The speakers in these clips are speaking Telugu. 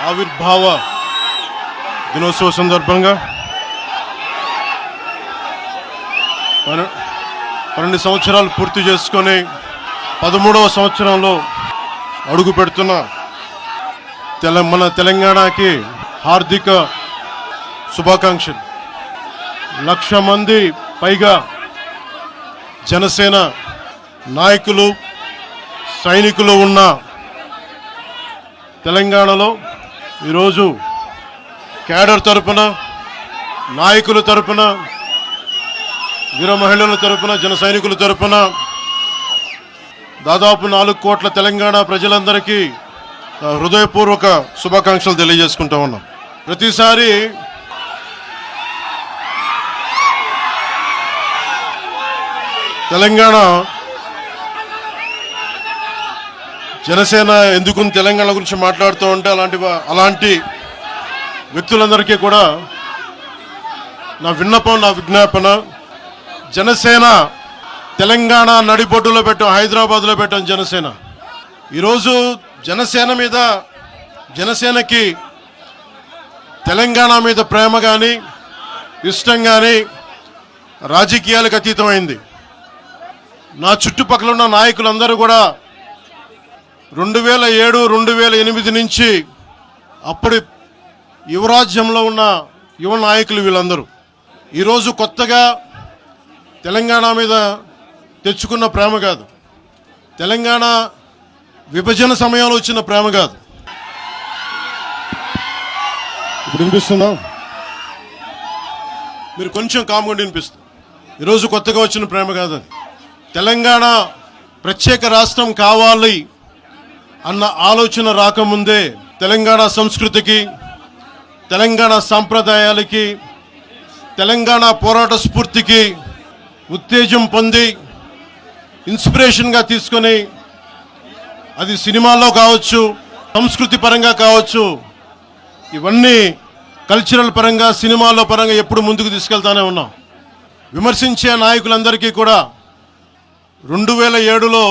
ఆవిర్భావ దినోత్సవ సందర్భంగా 12 సంవత్సరాలు పూర్తి చేసుకొని 13వ సంవత్సరంలో అడుగు పెడుతున్న మన తెలంగాణకి హార్దిక శుభాకాంక్షలు. 1,00,000 మంది పైగా జనసేన నాయకులు సైనికులు ఉన్న తెలంగాణలో ఈరోజు క్యాడర్ తరపున, నాయకుల తరపున, వీర మహిళల తరపున, జన సైనికుల తరపున దాదాపు 4 కోట్ల తెలంగాణ ప్రజలందరికీ హృదయపూర్వక శుభాకాంక్షలు తెలియజేసుకుంటా ఉన్నాం. ప్రతిసారి తెలంగాణ జనసేన ఎందుకు తెలంగాణ గురించి మాట్లాడుతూ ఉంటే అలాంటి వ్యక్తులందరికీ కూడా నా విన్నపం, నా విజ్ఞాపన, జనసేన తెలంగాణ నడిబొడ్డులో పెట్టాం, హైదరాబాద్లో పెట్టాం జనసేన. ఈరోజు జనసేనకి తెలంగాణ మీద ప్రేమ కానీ ఇష్టం కానీ రాజకీయాలకు అతీతమైంది. నా చుట్టుపక్కల ఉన్న నాయకులందరూ కూడా 2007, 2008 నుంచి అప్పటి యువరాజ్యంలో ఉన్న యువ నాయకులు వీళ్ళందరూ ఈరోజు కొత్తగా తెలంగాణ మీద తెచ్చుకున్న ప్రేమ కాదు, తెలంగాణ విభజన సమయంలో వచ్చిన ప్రేమ కాదు. ఇప్పుడు వినిపిస్తుందా? మీరు కొంచెం కామ్గా వినిపిస్తుంది. ఈరోజు కొత్తగా వచ్చిన ప్రేమ కాదు అది. తెలంగాణ ప్రత్యేక రాష్ట్రం కావాలి అన్న ఆలోచన రాకముందే తెలంగాణ సంస్కృతికి, తెలంగాణ సాంప్రదాయాలకి, తెలంగాణ పోరాట స్ఫూర్తికి ఉత్తేజం పొంది ఇన్స్పిరేషన్గా తీసుకొని అది సినిమాల్లో కావచ్చు, సంస్కృతి పరంగా కావచ్చు, ఇవన్నీ కల్చరల్ పరంగా, సినిమాల్లో పరంగా ఎప్పుడు ముందుకు తీసుకెళ్తానే ఉన్నాం. విమర్శించే నాయకులందరికీ కూడా 2007లో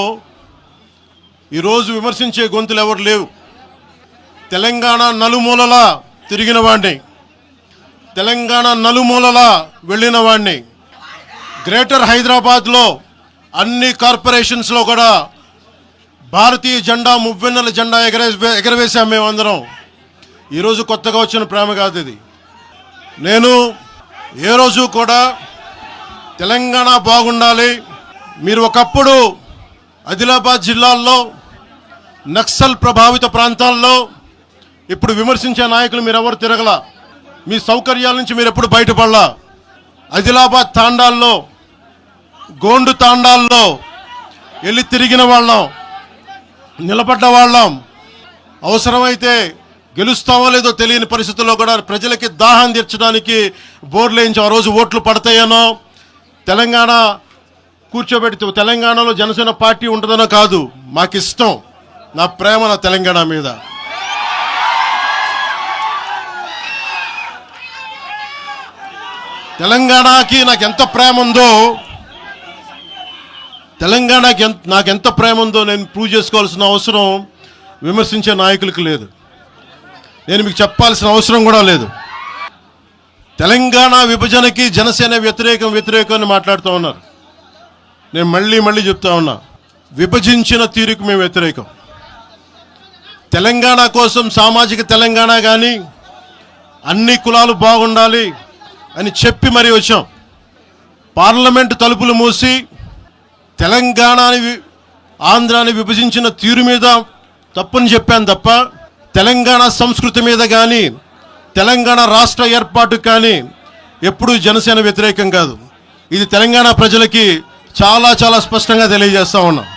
ఈరోజు విమర్శించే గొంతులు ఎవరు లేవు. తెలంగాణ నలుమూలలా తిరిగిన వాడిని, తెలంగాణ నలుమూలలా వెళ్ళిన వాడిని, గ్రేటర్ హైదరాబాద్లో అన్ని కార్పొరేషన్స్లో కూడా భారతీయ జెండా, మువ్వెన్నెల జెండా ఎగరవేశాం మేమందరం. ఈరోజు కొత్తగా వచ్చిన ప్రేమ కాదు ఇది. నేను ఏ రోజు కూడా తెలంగాణ బాగుండాలి, మీరు ఒకప్పుడు ఆదిలాబాద్ జిల్లాల్లో నక్సల్ ప్రభావిత ప్రాంతాల్లో ఇప్పుడు విమర్శించే నాయకులు మీరెవరు తిరగల, మీ సౌకర్యాల నుంచి మీరు ఎప్పుడు బయటపడలా. ఆదిలాబాద్ తాండాల్లో, గోండు తాండాల్లో వెళ్ళి తిరిగిన వాళ్ళం, నిలబడ్డ వాళ్ళం. అవసరమైతే గెలుస్తామో లేదో తెలియని పరిస్థితుల్లో కూడా ప్రజలకి దాహం తీర్చడానికి బోర్లు వేయించి ఆ రోజు ఓట్లు పడతాయనో, తెలంగాణ కూర్చోబెడితే తెలంగాణలో జనసేన పార్టీ ఉంటుందనో కాదు, మాకు ఇష్టం, నా ప్రేమ నా తెలంగాణ మీద. తెలంగాణకి నాకు ఎంత ప్రేమ ఉందో, తెలంగాణకి నాకెంత ప్రేమ ఉందో నేను ప్రూవ్ చేసుకోవాల్సిన అవసరం విమర్శించే నాయకులకు లేదు. నేను మీకు చెప్పాల్సిన అవసరం కూడా లేదు. తెలంగాణ విభజనకి జనసేన వ్యతిరేకం అని మాట్లాడుతూ ఉన్నారు. నేను మళ్ళీ చెప్తా ఉన్నా, విభజించిన తీరుకు మేము వ్యతిరేకం. తెలంగాణ కోసం సామాజిక తెలంగాణ కానీ అన్ని కులాలు బాగుండాలి అని చెప్పి మరీ వచ్చాం. పార్లమెంటు తలుపులు మూసి తెలంగాణని, ఆంధ్రాని విభజించిన తీరు మీద తప్పని చెప్పాను తప్ప తెలంగాణ సంస్కృతి మీద కానీ, తెలంగాణ రాష్ట్ర ఏర్పాటు కానీ ఎప్పుడూ జనసేన వ్యతిరేకం కాదు. ఇది తెలంగాణ ప్రజలకి చాలా స్పష్టంగా తెలియజేస్తా ఉన్నాం.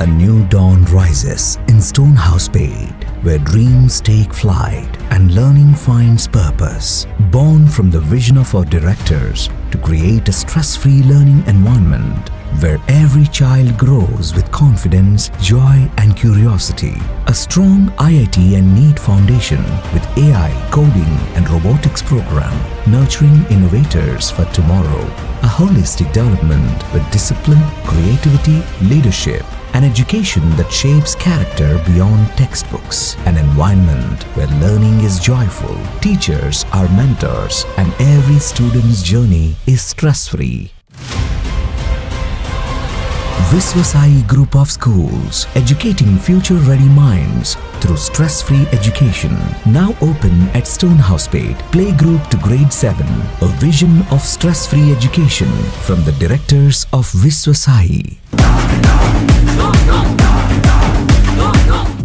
A new dawn rises in Stonehouse Paid, where dreams take flight and learning finds purpose. Born from the vision of our directors to create a stress-free learning environment where every child grows with confidence, joy and curiosity. A strong IIT and NEET foundation with AI, coding and robotics program nurturing innovators for tomorrow. A holistic development with discipline, creativity, leadership an education that shapes character beyond textbooks, an environment where learning is joyful, teachers are mentors, and every student's journey is stress-free. Viswasai Group of Schools, educating future-ready minds through stress-free education. Now open at Stonehousepet, playgroup to grade 7. A vision of stress-free education from the directors of Viswasai.